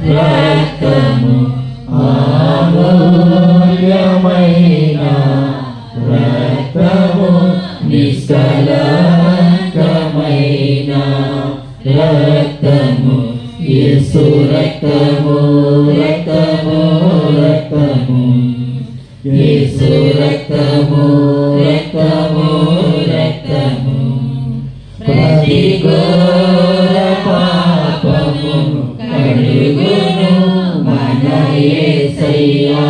రక్తము అమూల్యమైన రక్తము నిష్కళంకమైన రక్తము యేసు రక్తము రక్తము రక్తము యేసు రక్తము రక్తము రక్తము ప్రతి ఘోర పాపమును కడుగును మన యేసయ్యా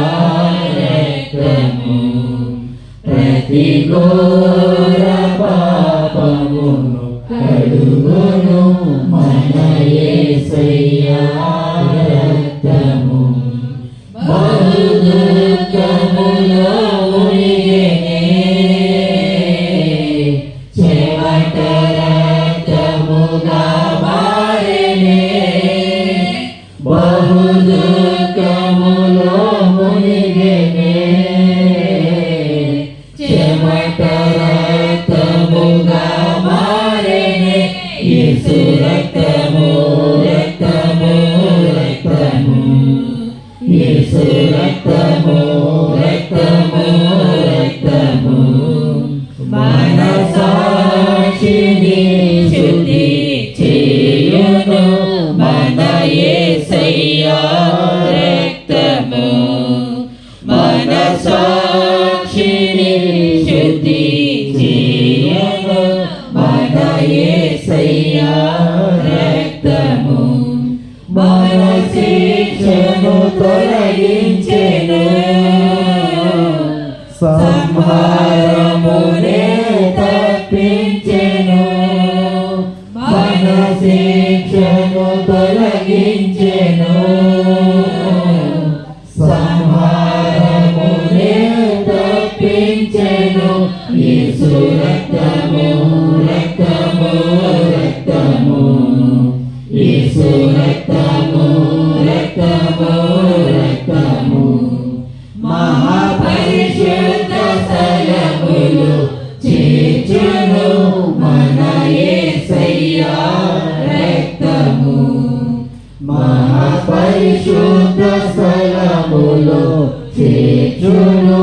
రక్తము ప్రతి ఘోర పాపమును కడుగును మన యేసయ్యా రక్తము బహు దుఃఖములో మునిగెనే చెమట రక్తముగా మారెనే బహు దుఃఖములో మునిగెనే చెమట రక్తముగా మారెనే యేసు రక్తము రక్తము రక్తము యేసు రక్తము రక్తము రక్తము మన సాక్షిని శుద్ధి చేయును మన యేసయ్యా రక్తము మన సాక్షిని శుద్ధి చేయును మన యేసయ్యా రక్తము మన శిక్షను తొలగించెను సంహారమునే తప్పించెను మన శిక్షను తొలగించెను సంహారమునే తప్పించెను యేసు రక్తము రక్తము రక్తము యేసు రక్తము రక్తము రక్తము మహాపరిశుద్ధ స్థలములు చేర్చును మన యేసయ్యా రక్తము మహాపరిశుద్ధ స్థలములు చేర్చును